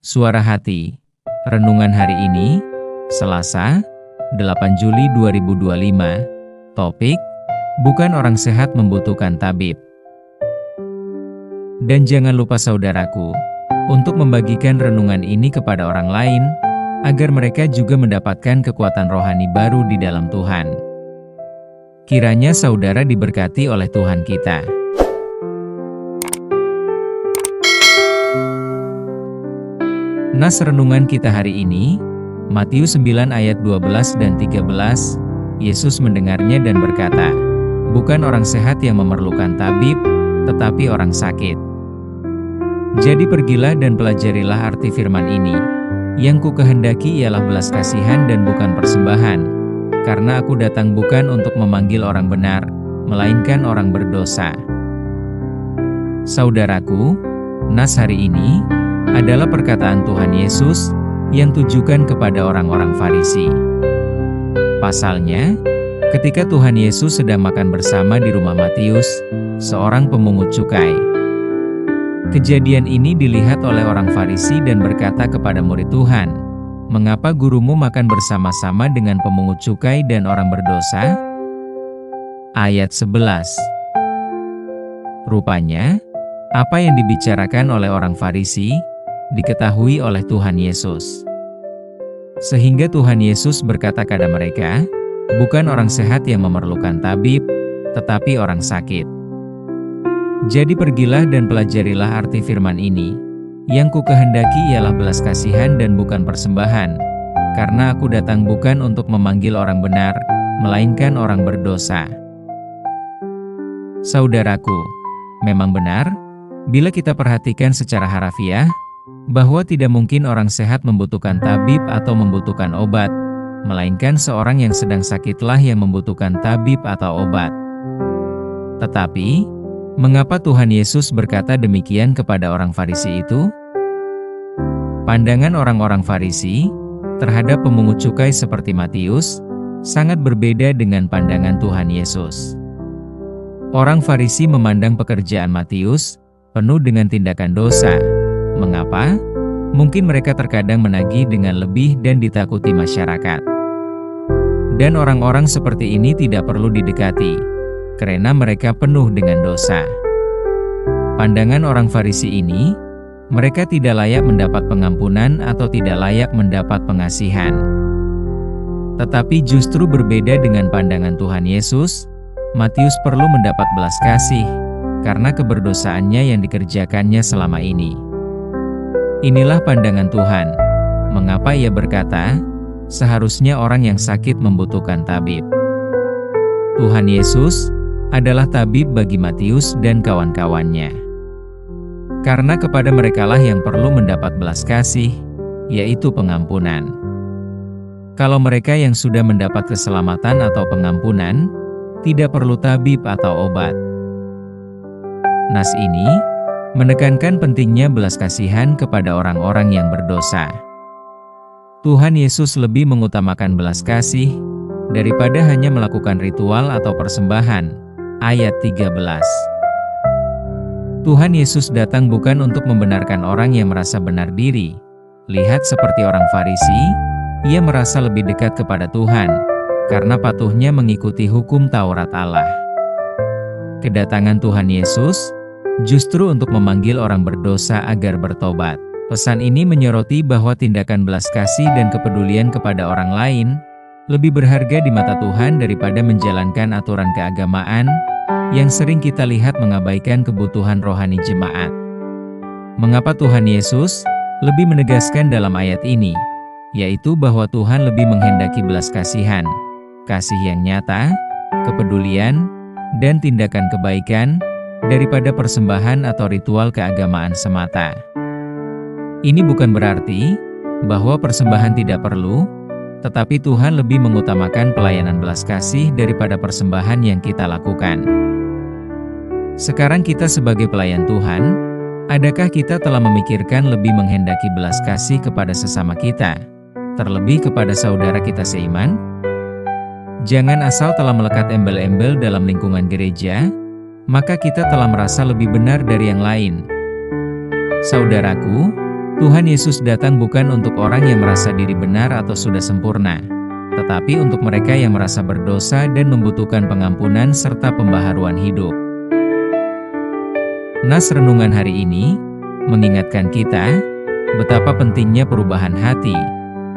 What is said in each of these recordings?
Suara Hati. Renungan hari ini, Selasa, 8 Juli 2025. Topik, bukan orang sehat membutuhkan tabib. Dan jangan lupa saudaraku, untuk membagikan renungan ini kepada orang lain, agar mereka juga mendapatkan kekuatan rohani baru di dalam Tuhan. Kiranya saudara diberkati oleh Tuhan kita. Nas renungan kita hari ini, Matius 9 ayat 12 dan 13, Yesus mendengarnya dan berkata, "Bukan orang sehat yang memerlukan tabib, tetapi orang sakit. Jadi pergilah dan pelajarilah arti firman ini. Yang ku kehendaki ialah belas kasihan dan bukan persembahan, karena aku datang bukan untuk memanggil orang benar, melainkan orang berdosa." Saudaraku, nas hari ini adalah perkataan Tuhan Yesus yang tujukan kepada orang-orang Farisi. Pasalnya, ketika Tuhan Yesus sedang makan bersama di rumah Matius, seorang pemungut cukai. Kejadian ini dilihat oleh orang Farisi dan berkata kepada murid Tuhan, "Mengapa gurumu makan bersama-sama dengan pemungut cukai dan orang berdosa?" Ayat 11. Rupanya, apa yang dibicarakan oleh orang Farisi diketahui oleh Tuhan Yesus. Sehingga Tuhan Yesus berkata kepada mereka, "Bukan orang sehat yang memerlukan tabib, tetapi orang sakit. Jadi pergilah dan pelajarilah arti firman ini. Yang ku kehendaki ialah belas kasihan dan bukan persembahan, karena aku datang bukan untuk memanggil orang benar, melainkan orang berdosa." Saudaraku, memang benar, bila kita perhatikan secara harafiah, bahwa tidak mungkin orang sehat membutuhkan tabib atau membutuhkan obat, melainkan seorang yang sedang sakitlah yang membutuhkan tabib atau obat. Tetapi, mengapa Tuhan Yesus berkata demikian kepada orang Farisi itu? Pandangan orang-orang Farisi terhadap pemungut cukai seperti Matius sangat berbeda dengan pandangan Tuhan Yesus. Orang Farisi memandang pekerjaan Matius penuh dengan tindakan dosa. Mengapa? Mungkin mereka terkadang menagih dengan lebih dan ditakuti masyarakat. Dan orang-orang seperti ini tidak perlu didekati, karena mereka penuh dengan dosa. Pandangan orang Farisi ini, mereka tidak layak mendapat pengampunan atau tidak layak mendapat pengasihan. Tetapi justru berbeda dengan pandangan Tuhan Yesus, Matius perlu mendapat belas kasih, karena keberdosaannya yang dikerjakannya selama ini. Inilah pandangan Tuhan. Mengapa Ia berkata, seharusnya orang yang sakit membutuhkan tabib. Tuhan Yesus adalah tabib bagi Matius dan kawan-kawannya. Karena kepada merekalah yang perlu mendapat belas kasih, yaitu pengampunan. Kalau mereka yang sudah mendapat keselamatan atau pengampunan, tidak perlu tabib atau obat. Nas ini menekankan pentingnya belas kasihan kepada orang-orang yang berdosa. Tuhan Yesus lebih mengutamakan belas kasih daripada hanya melakukan ritual atau persembahan. Ayat 13. Tuhan Yesus datang bukan untuk membenarkan orang yang merasa benar diri. Lihat seperti orang Farisi, ia merasa lebih dekat kepada Tuhan karena patuhnya mengikuti hukum Taurat Allah. Kedatangan Tuhan Yesus justru untuk memanggil orang berdosa agar bertobat. Pesan ini menyoroti bahwa tindakan belas kasih dan kepedulian kepada orang lain lebih berharga di mata Tuhan daripada menjalankan aturan keagamaan yang sering kita lihat mengabaikan kebutuhan rohani jemaat. Mengapa Tuhan Yesus lebih menegaskan dalam ayat ini, yaitu bahwa Tuhan lebih menghendaki belas kasihan, kasih yang nyata, kepedulian, dan tindakan kebaikan, daripada persembahan atau ritual keagamaan semata. Ini bukan berarti bahwa persembahan tidak perlu, tetapi Tuhan lebih mengutamakan pelayanan belas kasih daripada persembahan yang kita lakukan. Sekarang kita sebagai pelayan Tuhan, adakah kita telah memikirkan lebih menghendaki belas kasih kepada sesama kita, terlebih kepada saudara kita seiman? Jangan asal telah melekat embel-embel dalam lingkungan gereja, maka kita telah merasa lebih benar dari yang lain. Saudaraku, Tuhan Yesus datang bukan untuk orang yang merasa diri benar atau sudah sempurna, tetapi untuk mereka yang merasa berdosa dan membutuhkan pengampunan serta pembaharuan hidup. Nas renungan hari ini mengingatkan kita betapa pentingnya perubahan hati,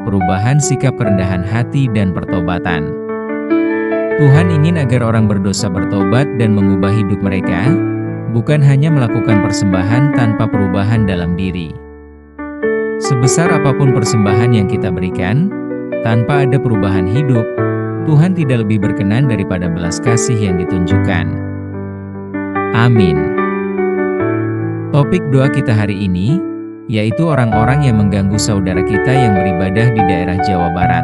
perubahan sikap kerendahan hati dan pertobatan. Tuhan ingin agar orang berdosa bertobat dan mengubah hidup mereka, bukan hanya melakukan persembahan tanpa perubahan dalam diri. Sebesar apapun persembahan yang kita berikan, tanpa ada perubahan hidup, Tuhan tidak lebih berkenan daripada belas kasih yang ditunjukkan. Amin. Topik doa kita hari ini, yaitu orang-orang yang mengganggu saudara kita yang beribadah di daerah Jawa Barat.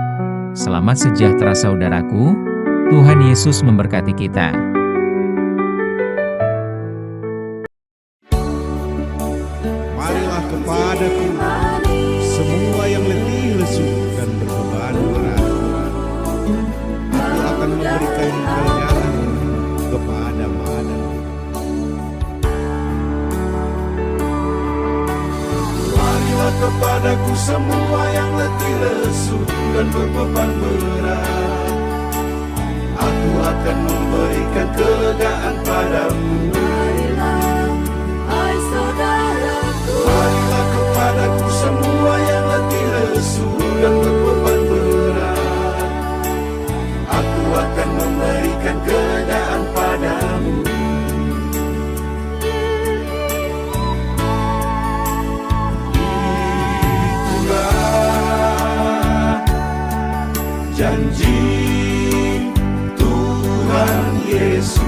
Selamat sejahtera saudaraku, Tuhan Yesus memberkati kita. Marilah kepadaku semua yang letih lesu dan berbeban berat. Aku akan memberikan kelegaan kepadamu. Marilah kepadaku semua yang letih lesu dan berbeban berat. Aku akan memberikan kelegaan padamu. Marilah kepadaku semua yang letih lesu dan berbeban berat. Aku akan memberikan kelegaan padamu. Itulah janji Tuhan Yesus.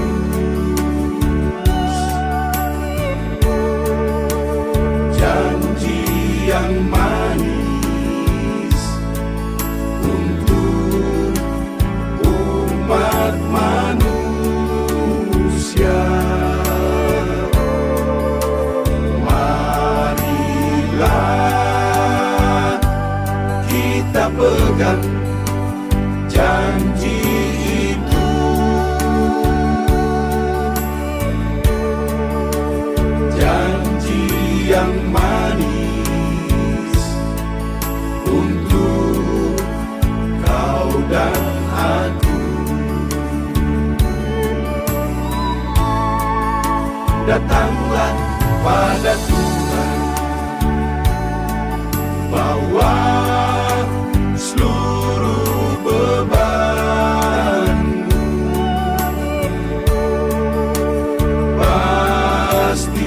Yang manis untuk umat manusia. Marilah kita pegang janji itu. Janji yang manis untuk kau dan aku. Datanglah pada Tuhan, bawa seluruh bebanmu. Pastilah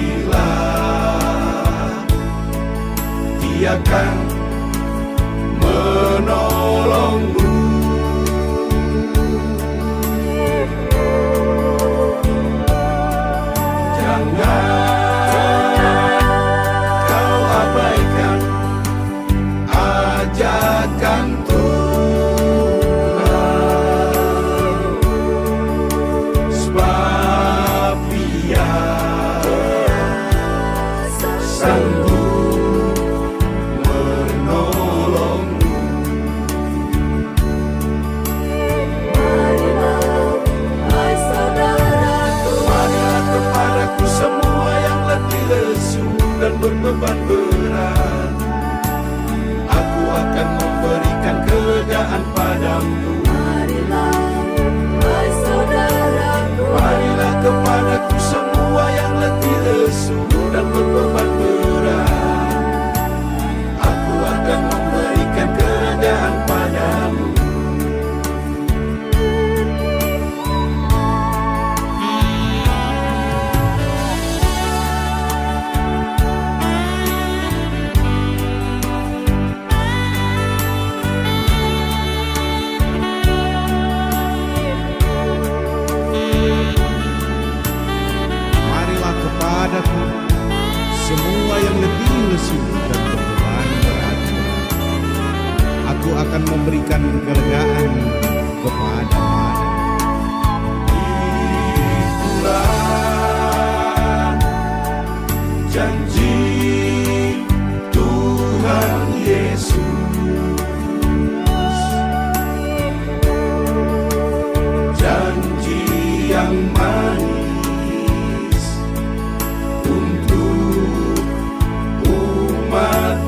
Dia akan menolongmu. Jangan kau abaikan ajakan Tuhan, sebab Dia sanggup menolongmu. Marilah kepadaku semua yang letih lesu dan berbeban berat. Aku akan memberikan kelegaan padamu. Marilah kepadaku semua yang letih lesu dan berbeban berat. Aku akan memberikan kelegaan padamu. Marilah kepadaku semua yang letih lesu dan berbeban berat. Aku akan memberikan kelegaan kepadamu. Itulah janji Tuhan Yesus. Janji yang manis untuk umat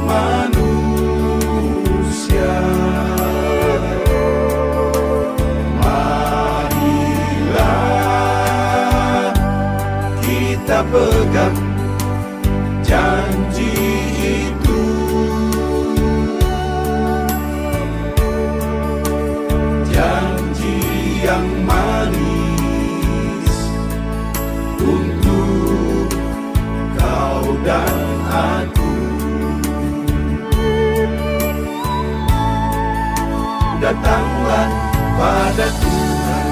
datanglah pada Tuhan,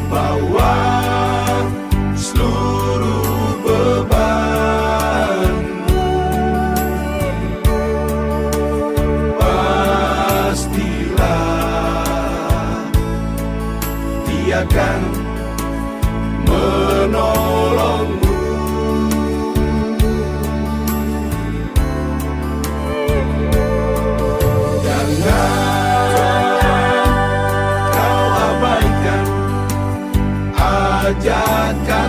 bawa seluruh beban. Pastilah Dia akan menolongmu. Jangan kau abaikan ajakan